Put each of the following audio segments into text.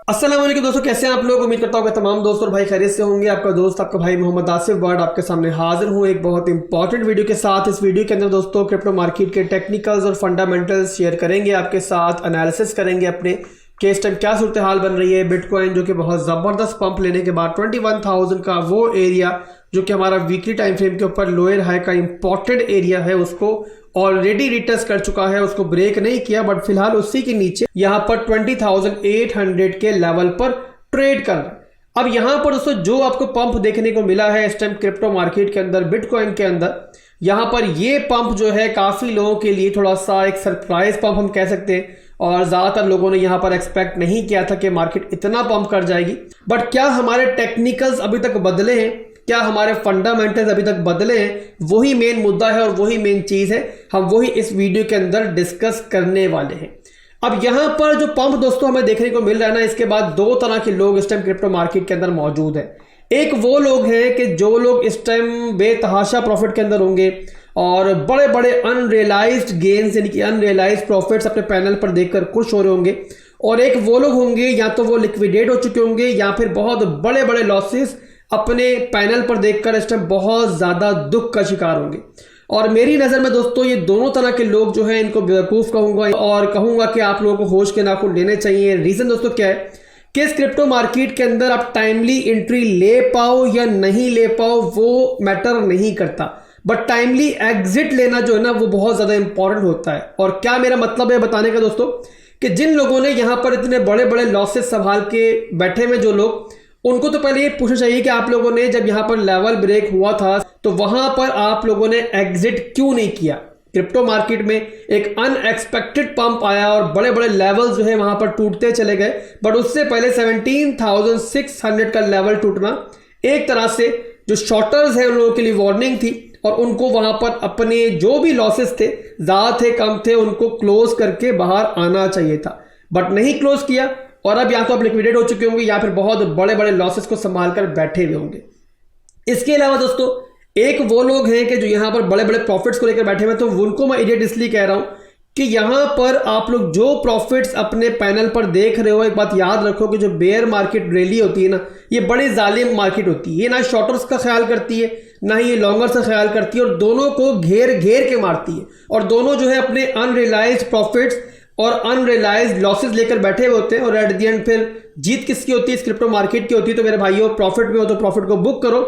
अस्सलाम वालेकुम दोस्तों, कैसे हैं आप लोग। उम्मीद करता हूँ कि तमाम दोस्त और भाई खैरियत से होंगे। आपका दोस्त आपका भाई मोहम्मद आसिफ बर्ड आपके सामने हाजिर हूँ एक बहुत इंपॉर्टेंट वीडियो के साथ। इस वीडियो के अंदर दोस्तों क्रिप्टो मार्केट के टेक्निकल्स और फंडामेंटल्स शेयर करेंगे आपके साथ, एनालिसिस करेंगे अपने कि इस टाइम क्या सूरत हाल बन रही है। बिटकॉइन जो कि बहुत ज़बरदस्त पंप लेने के बाद 21,000 का वो एरिया जो कि हमारा वीकली टाइम फ्रेम के ऊपर लोअर हाई का इंपॉर्टेंट एरिया है, उसको ऑलरेडी रिटेस्ट कर चुका है, उसको ब्रेक नहीं किया, बट फिलहाल उसी के नीचे यहाँ पर 20,800 के लेवल पर ट्रेड कर रहा है। अब यहाँ पर दोस्तों जो आपको पंप देखने को मिला है इस टाइम क्रिप्टो मार्केट के अंदर, बिटकॉइन के अंदर, यहाँ पर ये पंप जो है काफ़ी लोगों के लिए थोड़ा सा एक सरप्राइज पंप हम कह सकते हैं, और ज़्यादातर लोगों ने यहाँ पर एक्सपेक्ट नहीं किया था कि मार्केट इतना पंप कर जाएगी। बट क्या हमारे टेक्निकल्स अभी तक बदले हैं, क्या हमारे फंडामेंटल्स अभी तक बदले हैं, वही मेन मुद्दा है और वही मेन चीज़ है, हम वही इस वीडियो के अंदर डिस्कस करने वाले हैं। अब यहाँ पर जो पंप दोस्तों हमें देखने को मिल रहा है ना, इसके बाद दो तरह के लोग इस टाइम क्रिप्टो मार्केट के अंदर मौजूद हैं। एक वो लोग हैं कि जो लोग इस टाइम बेतहाशा प्रॉफिट के अंदर होंगे और बड़े बड़े अनरियलाइज्ड गेन्स यानी कि अनरियलाइज्ड प्रॉफिट्स अपने पैनल पर देखकर खुश हो रहे होंगे, और एक वो लोग होंगे या तो वो लिक्विडेट हो चुके होंगे या फिर बहुत बड़े बड़े लॉसेस अपने पैनल पर देखकर इस टाइम बहुत ज़्यादा दुख का शिकार होंगे। और मेरी नज़र में दोस्तों ये दोनों तरह के लोग जो हैं इनको बेवकूफ़ कहूँगा और कहूँगा कि आप लोगों को होश के नाखून लेने चाहिए। रीज़न दोस्तों क्या है कि इस क्रिप्टो मार्केट के अंदर आप टाइमली एंट्री ले पाओ या नहीं ले पाओ वो मैटर नहीं करता, बट टाइमली एग्जिट लेना जो है ना वो बहुत ज़्यादा इंपॉर्टेंट होता है। और क्या मेरा मतलब है बताने का दोस्तों कि जिन लोगों ने यहाँ पर इतने बड़े बड़े लॉसेस संभाल के बैठे हुए जो लोग, उनको तो पहले ये पूछना चाहिए कि आप लोगों ने जब यहाँ पर लेवल ब्रेक हुआ था तो वहां पर आप लोगों ने एग्जिट क्यों नहीं किया। क्रिप्टो मार्केट में एक अनएक्सपेक्टेड पंप आया और बड़े बड़े लेवल्स जो है वहां पर टूटते चले गए, बट उससे पहले 17,600 का लेवल टूटना एक तरह से जो शॉर्टर्स है उन लोगों के लिए वार्निंग थी, और उनको वहां पर अपने जो भी लॉसेस थे, ज़्यादा थे कम थे, उनको क्लोज करके बाहर आना चाहिए था, बट नहीं क्लोज किया। और अब या तो आप लिक्विडेट हो चुके होंगे या फिर बहुत बड़े बड़े लॉसेस को संभाल कर बैठे हुए होंगे। इसके अलावा दोस्तों एक वो लोग हैं कि जो यहाँ पर बड़े बड़े प्रॉफिट्स को लेकर बैठे हुए हैं, तो उनको मैं इडियट इसलिए कह रहा हूँ कि यहाँ पर आप लोग जो प्रॉफिट्स अपने पैनल पर देख रहे हो, एक बात याद रखो कि जो बेयर मार्केट रैली होती है ना, ये बड़ी जालिम मार्केट होती है। ये ना शॉर्टर्स का ख्याल करती है ना ही ये लॉन्गर्स का ख्याल करती है, और दोनों को घेर घेर के मारती है, और दोनों जो है अपने अनरियलाइज्ड प्रॉफिट्स और अनरियलाइज्ड लॉसेस लेकर बैठे हुए होते हैं। और एट द एंड फिर जीत किसकी होती है? इस क्रिप्टो मार्केट की होती है। तो मेरे भाइयों, प्रॉफिट में हो तो प्रॉफिट को बुक करो,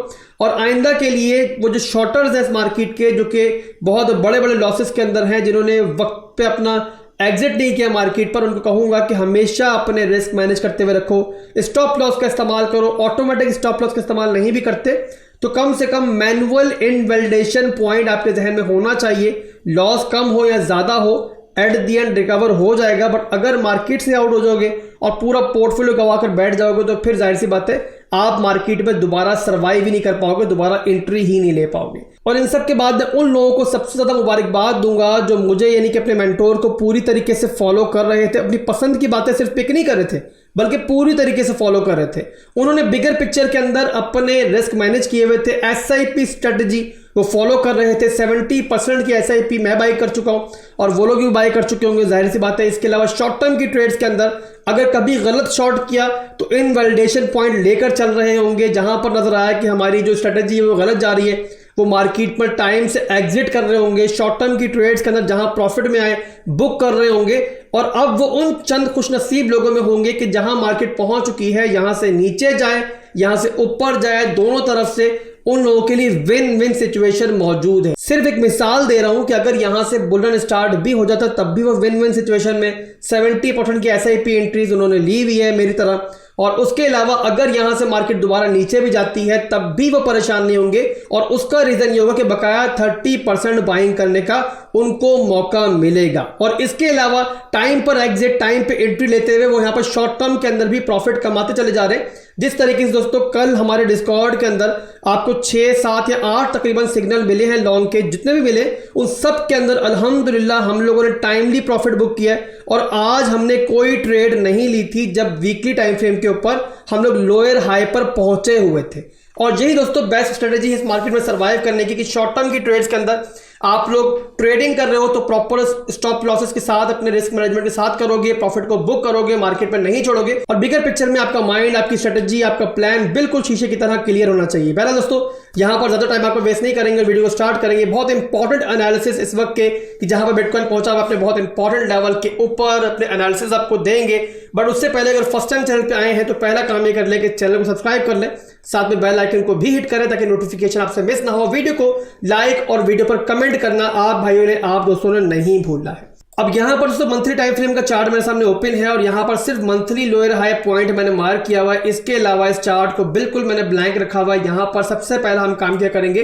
और आइंदा के लिए वो जो शॉर्टर्स हैं इस मार्केट के, जो कि बहुत बड़े बड़े लॉसेस के अंदर हैं, जिन्होंने वक्त पे अपना एग्जिट नहीं किया मार्केट पर, उनको कहूंगा कि हमेशा अपने रिस्क मैनेज करते हुए रखो, स्टॉप लॉस का इस्तेमाल करो। ऑटोमेटिक स्टॉप लॉस का इस्तेमाल नहीं भी करते तो कम से कम मैनुअल इनवैलिडेशन पॉइंट आपके जहन में होना चाहिए। लॉस कम हो या ज़्यादा हो, एट द एंड रिकवर हो जाएगा। बट अगर मार्केट से आउट हो जाओगे और पूरा पोर्टफोलियो गंवाकर बैठ जाओगे तो फिर जाहिर सी बात है आप मार्केट में दोबारा सर्वाइव ही नहीं कर पाओगे, दोबारा एंट्री ही नहीं ले पाओगे। और इन सब के बाद मैं उन लोगों को सबसे ज़्यादा मुबारकबाद दूंगा जो मुझे यानी कि अपने मेंटोर को पूरी तरीके से फॉलो कर रहे थे, अपनी पसंद की बातें सिर्फ पिक नहीं कर रहे थे बल्कि पूरी तरीके से फॉलो कर रहे थे। उन्होंने बिगर पिक्चर के अंदर अपने रिस्क मैनेज किए हुए थे, SIP स्ट्रेटजी वो फॉलो कर रहे थे। 70% की SIP मैं बाई कर चुका हूं और वो लोग भी बाई कर चुके होंगे, जाहिर सी बात है। इसके अलावा शॉर्ट टर्म की ट्रेड्स के अंदर अगर कभी गलत शॉर्ट किया तो इनवैलिडेशन पॉइंट लेकर चल रहे होंगे, जहां पर नजर आया कि हमारी जो स्ट्रेटजी है वो गलत जा रही है, वो मार्केट पर टाइम से एग्जिट कर रहे होंगे। शॉर्ट टर्म की ट्रेड्स के अंदर जहां प्रॉफिट में आए बुक कर रहे होंगे, और अब वो उन चंद खुशनसीब लोगों में होंगे कि जहां मार्केट पहुंच चुकी है, यहां से नीचे जाए यहां से ऊपर जाए, दोनों तरफ से उन लोगों के लिए विन विन सिचुएशन मौजूद है। सिर्फ एक मिसाल दे रहा हूं कि अगर यहां से बुल रन स्टार्ट भी हो जाता तब भी वो विन विन सिचुएशन में 70% की SIP एंट्रीज उन्होंने ली हुई है मेरी तरह। और उसके अलावा अगर यहां से मार्केट दोबारा नीचे भी जाती है तब भी वो परेशान नहीं होंगे, और उसका रीजन ये होगा कि बकाया 30% बाइंग करने का उनको मौका मिलेगा। और इसके अलावा टाइम पर एग्जिट, टाइम पे एंट्री लेते हुए वो यहां पर शॉर्ट टर्म के अंदर भी प्रॉफिट कमाते चले जा रहे हैं। जिस तरीके से दोस्तों कल हमारे डिस्कॉर्ड के अंदर आपको 6, 7 या 8 तकरीबन सिग्नल मिले हैं लॉन्ग के, जितने भी मिले उन सब के अंदर अल्हम्दुलिल्लाह हम लोगों ने टाइमली प्रॉफिट बुक किया है। और आज हमने कोई ट्रेड नहीं ली थी जब वीकली टाइम फ्रेम के ऊपर हम लोग लोअर हाई पर पहुंचे हुए थे। और यही दोस्तों बेस्ट स्ट्रेटेजी है इस मार्केट में सर्वाइव करने की, कि शॉर्ट टर्म की ट्रेड्स के अंदर आप लोग ट्रेडिंग कर रहे हो तो प्रॉपर स्टॉप लॉसेस के साथ, अपने रिस्क मैनेजमेंट के साथ करोगे, प्रॉफिट को बुक करोगे, मार्केट में नहीं छोड़ोगे। और बिगर पिक्चर में आपका माइंड, आपकी स्ट्रेटजी, आपका प्लान बिल्कुल शीशे की तरह क्लियर होना चाहिए। पहला दोस्तों, यहां पर ज्यादा टाइम आपको वेस्ट नहीं करेंगे, वीडियो को स्टार्ट करेंगे। बहुत इंपॉर्टेंट एनालिसिस इस वक्त के कि जहां पर बिटकॉइन पहुंचा हुआ, अपने बहुत इंपॉर्टेंट लेवल के ऊपर अपने एनालिसिस आपको देंगे। बट उससे पहले अगर फर्स्ट टाइम चैनल पे आए हैं तो पहला काम ये कर ले कि चैनल को सब्सक्राइब कर ले, साथ में बेल आइकन को भी हिट करें ताकि नोटिफिकेशन आपसे मिस ना हो। वीडियो को लाइक और वीडियो पर कमेंट करना आप भाइयों ने, आप दोस्तों ने नहीं भूलना है। अब यहां पर दोस्तों मंथली टाइम फ्रेम का चार्ट मेरे सामने ओपन है और यहां पर सिर्फ मंथली लोअर हाई पॉइंट मैंने मार्क किया हुआ है। इसके अलावा इस चार्ट को बिल्कुल मैंने ब्लैंक रखा हुआ है। यहां पर सबसे पहला हम काम क्या करेंगे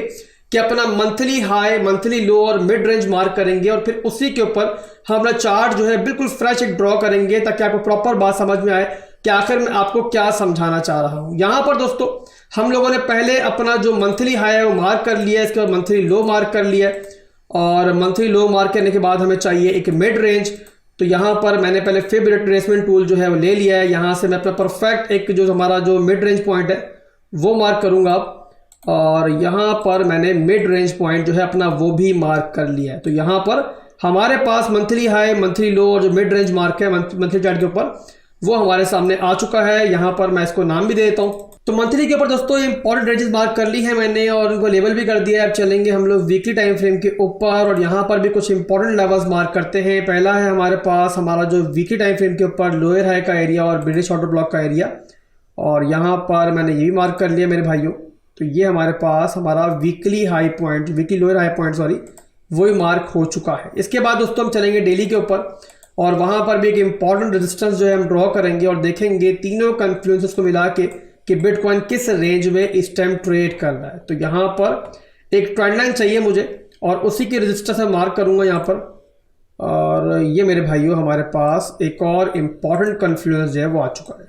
कि अपना मंथली हाई, मंथली लो और मिड रेंज मार्क करेंगे और फिर उसी के ऊपर हम अपना चार्ट जो है बिल्कुल फ्रेश एक ड्रॉ करेंगे ताकि आपको प्रॉपर बात समझ में आए कि आखिर मैं आपको क्या समझाना चाह रहा हूं। यहां पर दोस्तों हम लोगों ने पहले अपना जो मंथली हाई है वो मार्क कर लिया है, इसके बाद मंथली लो मार्क कर लिया है और मंथली लो मार्क करने के बाद हमें चाहिए एक मिड रेंज। तो यहां पर मैंने पहले फिब रिट्रेसमेंट टूल जो है वो ले लिया है। यहां से मैं अपना परफेक्ट एक जो हमारा जो मिड रेंज पॉइंट है वो मार्क करूंगा अब, और यहां पर मैंने मिड रेंज पॉइंट जो है अपना वो भी मार्क कर लिया है। तो यहां पर हमारे पास मंथली हाई, मंथली लो और जो मिड रेंज मार्क है मंथली चार्ट के ऊपर वो हमारे सामने आ चुका है। यहां पर मैं इसको नाम भी दे देता हूं। तो मंथली के ऊपर दोस्तों इंपॉर्टेंट रेंजेस मार्क कर ली है मैंने और उनको लेवल भी कर दिया है। अब चलेंगे हम लोग वीकली टाइम फ्रेम के ऊपर और यहाँ पर भी कुछ इंपॉर्टेंट लेवल्स मार्क करते हैं। पहला है हमारे पास हमारा जो वीकली टाइम फ्रेम के ऊपर लोअर हाई का एरिया और ब्रिटिश ऑर्डर ब्लॉक का एरिया, और यहाँ पर मैंने ये भी मार्क कर लिया मेरे भाइयों। तो ये हमारे पास हमारा weekly high point, weekly lower high point sorry, वही मार्क हो चुका है। इसके बाद दोस्तों हम चलेंगे डेली के ऊपर और वहाँ पर भी एक इंपॉर्टेंट रेजिस्टेंस जो है हम ड्रॉ करेंगे और देखेंगे तीनों कन्फ्लुएंसेस को मिला के कि बिटकॉइन किस रेंज में इस टाइम ट्रेड कर रहा है। तो यहाँ पर एक ट्रेंड लाइन चाहिए मुझे और उसी के रेजिस्टेंस मैं मार्क करूँगा यहाँ पर। और ये मेरे भाइयों हमारे पास एक और इम्पॉर्टेंट कन्फ्लुएंस जो है वो आ चुका है।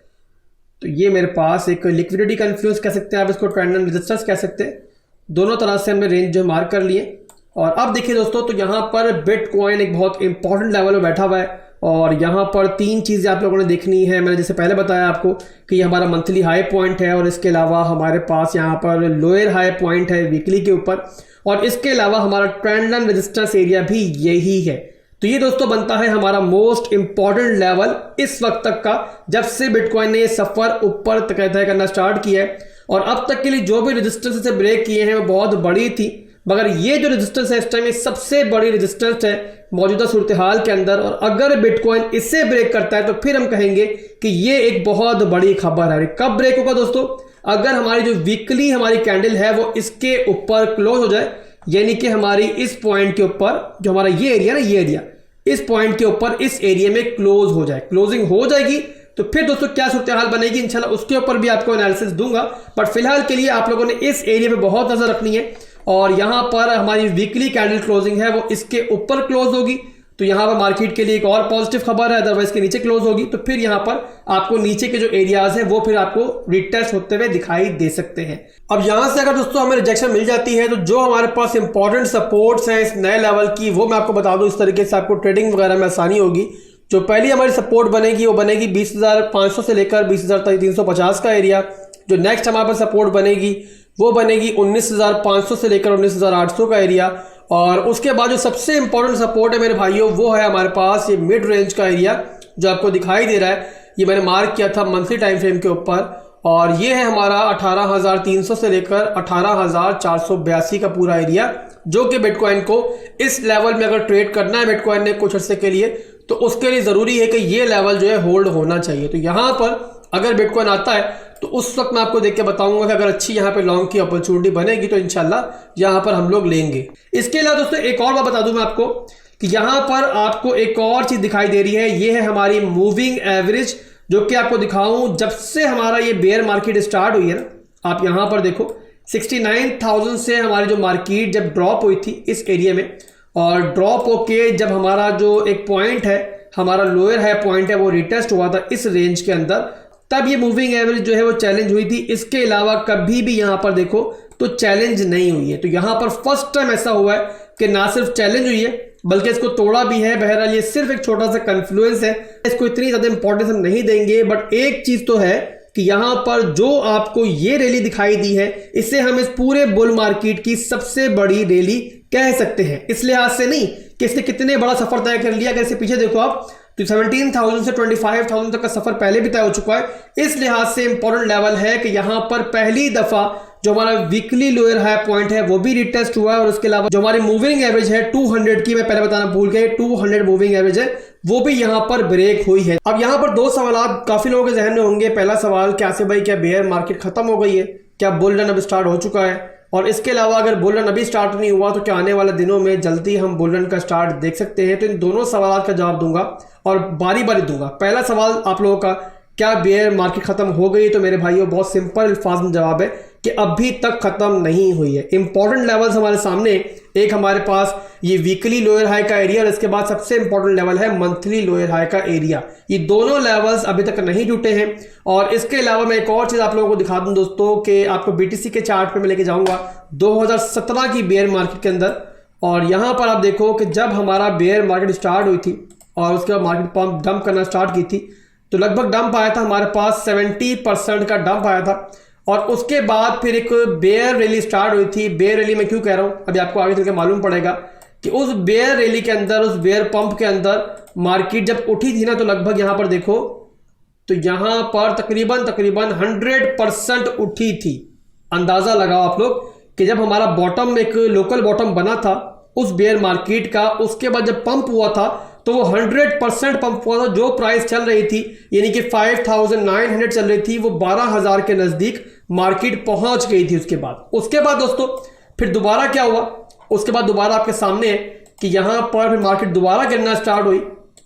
तो ये मेरे पास एक लिक्विडिटी कन्फ्लुएंस कह सकते हैं आप, इसको ट्रेंड लाइन रेजिस्टेंस कह सकते हैं। दोनों तरह से हमने रेंज जो मार्क कर लिए। और अब देखिए दोस्तों, तो यहाँ पर बिटकॉइन एक बहुत इंपॉर्टेंट लेवल में बैठा हुआ है और यहाँ पर तीन चीज़ें आप लोगों ने देखनी है। मैंने जैसे पहले बताया आपको कि ये हमारा मंथली हाई पॉइंट है और इसके अलावा हमारे पास यहाँ पर लोअर हाई पॉइंट है वीकली के ऊपर, और इसके अलावा हमारा ट्रेंड लाइन रेजिस्टेंस एरिया भी यही है। तो ये दोस्तों बनता है हमारा मोस्ट इंपॉर्टेंट लेवल इस वक्त तक का, जब से बिटकॉइन ने ये सफर ऊपर तय करना स्टार्ट किया है। और अब तक के लिए जो भी रेजिस्टेंस से ब्रेक किए हैं वो बहुत बड़ी थी, मगर ये जो रेजिस्टेंस है इस टाइम ये सबसे बड़ी रेजिस्टेंस है मौजूदा सूरत हाल के अंदर। और अगर बिटकॉइन इससे ब्रेक करता है तो फिर हम कहेंगे कि ये एक बहुत बड़ी खबर है। कब ब्रेक होगा दोस्तों? अगर हमारी जो वीकली हमारी कैंडल है वो इसके ऊपर क्लोज हो जाए, यानी कि हमारी इस पॉइंट के ऊपर जो हमारा ये एरिया ना, ये एरिया इस पॉइंट के ऊपर इस एरिया में क्लोज हो जाए, क्लोजिंग हो जाएगी, तो फिर दोस्तों क्या सूरत हाल बनेगी इंशाल्लाह उसके ऊपर भी आपको एनालिसिस दूंगा। बट फिलहाल के लिए आप लोगों ने इस एरिया पे बहुत नजर रखनी है और यहां पर हमारी वीकली कैंडल क्लोजिंग है वो इसके ऊपर क्लोज होगी, तो यहां पर मार्केट के लिए एक और पॉजिटिव खबर है। अदरवाइज के नीचे क्लोज होगी तो फिर यहां पर आपको नीचे के जो एरियाज हैं वो फिर आपको रिटेस्ट होते हुए दिखाई दे सकते हैं। अब यहां से अगर दोस्तों हमें रिजेक्शन मिल जाती है तो जो हमारे पास इंपॉर्टेंट सपोर्ट्स हैं इस नए लेवल की वो मैं आपको बता दूं, इस तरीके से आपको ट्रेडिंग वगैरह में आसानी होगी। जो पहली हमारी सपोर्ट बनेगी वो बनेगी 20,500 से लेकर 20,350 का एरिया। जो नेक्स्ट हमारे पास सपोर्ट बनेगी वो बनेगी 19,500 से लेकर 19,800 का एरिया। और उसके बाद जो सबसे इंपॉर्टेंट सपोर्ट है मेरे भाइयों वो है हमारे पास ये मिड रेंज का एरिया जो आपको दिखाई दे रहा है। ये मैंने मार्क किया था मंथली टाइम फ्रेम के ऊपर और ये है हमारा 18,300 से लेकर 18,482 का पूरा एरिया, जो कि बिटकॉइन को इस लेवल में अगर ट्रेड करना है बिटकॉइन ने कुछ अर्से के लिए तो उसके लिए ज़रूरी है कि ये लेवल जो है होल्ड होना चाहिए। तो यहाँ पर अगर बिटकॉइन आता है तो उस वक्त मैं आपको देख के बताऊंगा कि अगर अच्छी यहाँ पे लॉन्ग की अपॉर्चुनिटी बनेगी तो इंशाल्लाह यहाँ पर हम लोग लेंगे। इसके अलावा दोस्तों एक और बात बता दूं मैं आपको कि यहाँ पर आपको एक और चीज़ दिखाई दे रही है, ये है हमारी मूविंग एवरेज, जो कि आपको दिखाऊं जब से हमारा ये बेयर मार्केट स्टार्ट हुई है ना, आप यहाँ पर देखो 69,000 से हमारी जो मार्केट जब ड्रॉप हुई थी इस एरिया में, और ड्रॉप होके जब हमारा जो एक पॉइंट है हमारा लोअर हाई पॉइंट है वो रिटेस्ट हुआ था इस रेंज के अंदर, तब ये मूविंग एवरेज जो है वो चैलेंज हुई थी। इसके अलावा कभी भी यहाँ पर देखो तो चैलेंज नहीं हुई है। तो यहाँ पर फर्स्ट टाइम ऐसा हुआ है कि ना सिर्फ चैलेंज हुई है बल्कि इसको तोड़ा भी है। बहरहाल ये सिर्फ एक छोटा सा कन्फ्लुएंस है, इसको इतनी ज्यादा इंपॉर्टेंस हम नहीं देंगे। बट एक चीज तो है कि यहाँ पर जो आपको ये रैली दिखाई दी है इसे हम इस पूरे बुल मार्केट की सबसे बड़ी रैली कह सकते हैं। इस लिहाज से नहीं कि इसने कितने बड़ा सफर तय कर लिया, अगर इसे पीछे देखो आप तो 17,000 से 25,000 तक का सफर पहले भी तय हो चुका है। इस लिहाज से इंपॉर्टेंट लेवल है कि यहाँ पर पहली दफा जो हमारा वीकली लोअर हाई पॉइंट है वो भी रिटेस्ट हुआ है, और उसके अलावा जो हमारी मूविंग एवरेज है 200 की, मैं पहले बताना भूल गया, 200 मूविंग एवरेज है वो भी यहाँ पर ब्रेक हुई है। अब यहाँ पर दो सवाल काफी लोगों के जहन में होंगे। पहला सवाल क्या से भाई, क्या बेयर मार्केट खत्म हो गई है, क्या बुल रन अब स्टार्ट हो चुका है, और इसके अलावा अगर बुल रन अभी स्टार्ट नहीं हुआ तो क्या आने वाले दिनों में जल्दी हम बुल रन का स्टार्ट देख सकते हैं। तो इन दोनों सवाल का जवाब दूंगा और बारी बारी दूंगा। पहला सवाल आप लोगों का, क्या बेयर मार्केट खत्म हो गई, तो मेरे भाइयों बहुत सिंपल अल्फाज में जवाब है कि अभी तक खत्म नहीं हुई है। इंपॉर्टेंट लेवल्स हमारे सामने, एक हमारे पास ये वीकली लोअर हाई का एरिया और इसके बाद सबसे इंपॉर्टेंट लेवल है मंथली लोअर हाई का एरिया। ये दोनों लेवल्स अभी तक नहीं जुटे हैं। और इसके अलावा मैं एक और चीज आप लोगों को दिखा दूं दोस्तों कि आपको बीटीसी के चार्ट पे मैं लेके जाऊंगा 2017 की बेयर मार्केट के अंदर, और यहां पर आप देखो कि जब हमारा बेयर मार्केट स्टार्ट हुई थी और उसके बाद मार्केट पंप डंप करना स्टार्ट की थी, तो लगभग डंप आया था हमारे पास 70% का डंप आया था। और उसके बाद फिर एक बेयर रैली स्टार्ट हुई थी। बेयर रैली मैं क्यों कह रहा हूं, अभी आपको आगे चलकर मालूम पड़ेगा कि उस बेयर रैली के अंदर, उस बेयर पंप के अंदर मार्केट जब उठी थी ना, तो लगभग यहां पर देखो तो यहां पर तकरीबन 100% उठी थी। अंदाजा लगाओ आप लोग कि जब हमारा बॉटम, एक लोकल बॉटम बना था उस बेयर मार्केट का, उसके बाद जब पंप हुआ था तो वो 100% पंप हुआ था। जो प्राइस चल रही थी यानी कि 5,900 चल रही थी, वो 12,000 के नजदीक मार्केट पहुंच गई थी। उसके बाद दोस्तों फिर दोबारा क्या हुआ, उसके बाद दोबारा आपके सामने है कि यहां पर फिर मार्केट दोबारा गिरना स्टार्ट हुई।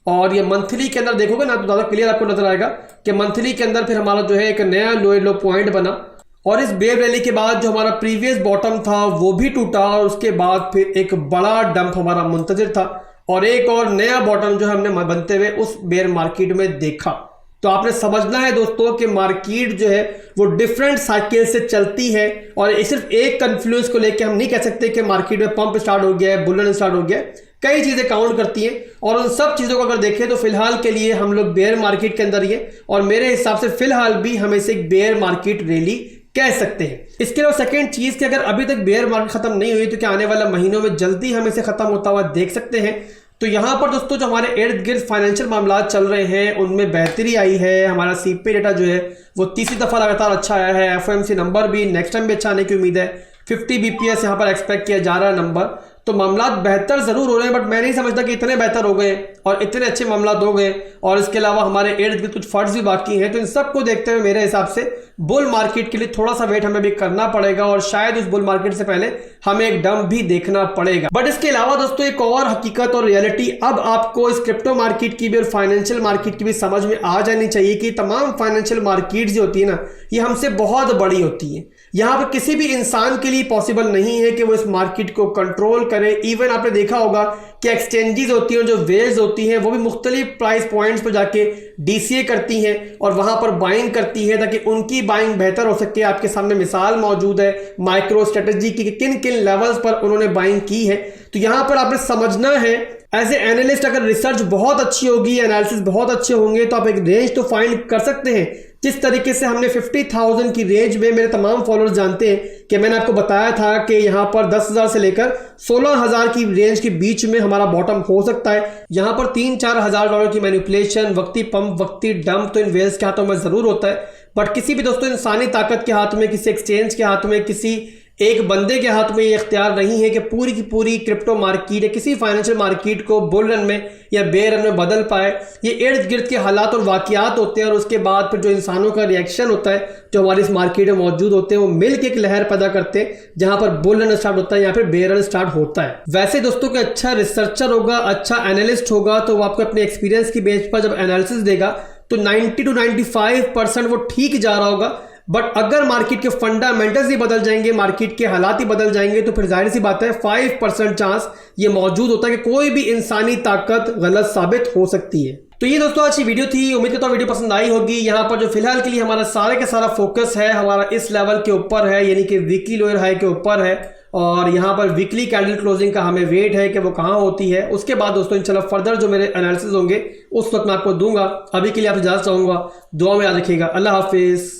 और ये मंथली के अंदर देखोगे ना तो ज्यादा क्लियर आपको नजर आएगा कि मंथली के अंदर फिर हमारा जो है एक नया लो पॉइंट बना, और इस बेयर रैली के बाद जो हमारा प्रीवियस बॉटम था वो भी टूटा, और उसके बाद फिर एक बड़ा डंप हमारा मुंतजिर था और एक और नया बॉटम जो हमने बनते हुए उस बेयर मार्केट में देखा। तो आपने समझना है दोस्तों कि मार्केट जो है वो डिफरेंट साइकिल से चलती है, और सिर्फ एक कन्फ्लुएंस को लेकर हम नहीं कह सकते कि मार्केट में पंप स्टार्ट हो गया है, बुल रन स्टार्ट हो गया है। कई चीजें काउंट करती हैं, और उन सब चीजों को अगर देखें तो फिलहाल के लिए हम लोग बेयर मार्केट के अंदर ही है, और मेरे हिसाब से फिलहाल भी हम इसे एक बेयर मार्केट रैली कह सकते हैं। इसके अलावा सेकंड चीज कि अगर अभी तक बेयर मार्केट खत्म नहीं हुई तो क्या आने वाले महीनों में जल्दी हम इसे खत्म होता हुआ देख सकते हैं। तो यहां पर दोस्तों जो हमारे इर्द गिर्द फाइनेंशियल मामला चल रहे हैं उनमें बेहतरी आई है। हमारा सीपी डेटा जो है वो तीसरी दफा लगातार अच्छा आया है। एफओएमसी नंबर भी नेक्स्ट टाइम भी अच्छा आने की उम्मीद है। 50 बीपीएस यहां पर एक्सपेक्ट किया जा रहा है नंबर। तो मामला बेहतर जरूर हो रहे हैं, बट मैं नहीं समझता कि इतने बेहतर हो गए और इतने अच्छे मामला हो गए। और इसके अलावा हमारे इर्द गिर्द कुछ फंड्स भी बाकी हैं। तो इन सबको देखते हुए मेरे हिसाब से बुल मार्केट के लिए थोड़ा सा वेट हमें भी करना पड़ेगा, और शायद उस बुल मार्केट से पहले हमें एक डंप भी देखना पड़ेगा। बट इसके अलावा दोस्तों एक और हकीकत और रियलिटी अब आपको इस क्रिप्टो मार्केट की भी और फाइनेंशियल मार्केट की भी समझ में आ जानी चाहिए कि तमाम फाइनेंशियल मार्केट जो होती है ना, ये हमसे बहुत बड़ी होती है। यहां पर किसी भी इंसान के लिए पॉसिबल नहीं है कि वो इस मार्केट को कंट्रोल करे। इवन आपने देखा होगा कि एक्सचेंजेस होती हैं, जो वेल्स होती हैं, वो भी मुख्तलिफ प्राइस पॉइंट्स पर जाके डीसीए करती हैं और वहां पर बाइंग करती है ताकि उनकी बाइंग बेहतर हो सके। आपके सामने मिसाल मौजूद है माइक्रो स्ट्रेटजी की, किन किन लेवल्स पर उन्होंने बाइंग की है। तो यहां पर आपने समझना है एज ए एनालिस्ट, अगर रिसर्च बहुत अच्छी होगी, एनालिसिस बहुत अच्छे होंगे, तो आप एक रेंज तो फाइंड कर सकते हैं। जिस तरीके से हमने 50,000 की रेंज में, मेरे तमाम फॉलोअर्स जानते हैं कि मैंने आपको बताया था कि यहां पर 10,000 से लेकर 16,000 की रेंज के बीच में हमारा बॉटम हो सकता है। यहां पर 3-4 हज़ार डॉलर की मैनिपुलेशन, वक्ती पंप, वक्ती डंप तो इन वेल्स के हाथों में जरूर होता है, बट किसी भी दोस्तों इंसानी ताकत के हाथ में, किसी एक्सचेंज के हाथ में, किसी एक बंदे के हाथ में ये इख्तियार नहीं है कि पूरी की पूरी क्रिप्टो मार्केट या किसी फाइनेंशियल मार्केट को बुल रन में या बेयर रन में बदल पाए। ये इर्द गिर्द के हालात और वाकयात होते हैं, और उसके बाद फिर जो इंसानों का रिएक्शन होता है जो हमारी इस मार्केट में मौजूद होते हैं, वो मिलकर एक लहर पैदा करते हैं जहां पर बुल रन स्टार्ट होता है या फिर बेयर रन स्टार्ट होता है। वैसे दोस्तों कि अच्छा रिसर्चर होगा, अच्छा एनालिस्ट होगा, तो वो आपको अपने एक्सपीरियंस की बेस पर जब एनालिसिस देगा तो 90 to 95% वो ठीक जा रहा होगा। बट अगर मार्केट के फंडामेंटल्स ही बदल जाएंगे, मार्केट के हालात ही बदल जाएंगे, तो फिर जाहिर सी बात है 5% चांस ये मौजूद होता है कि कोई भी इंसानी ताकत गलत साबित हो सकती है। तो ये दोस्तों आज की वीडियो थी, उम्मीद करता हूं वीडियो पसंद आई होगी। यहाँ पर जो फिलहाल के लिए हमारा सारे का सारा फोकस है हमारा इस लेवल के ऊपर है, यानी कि वीकली लोअर हाई के ऊपर है, और यहाँ पर वीकली कैंडल क्लोजिंग का हमें वेट है कि वो कहाँ होती है। उसके बाद दोस्तों इंशाल्लाह फर्दर जो मेरे एनालिसिस होंगे उस वक्त मैं आपको दूंगा। अभी के लिए आपसे इजाजत चाहूंगा, दुआ में याद रखिएगा। अल्लाह हाफिज।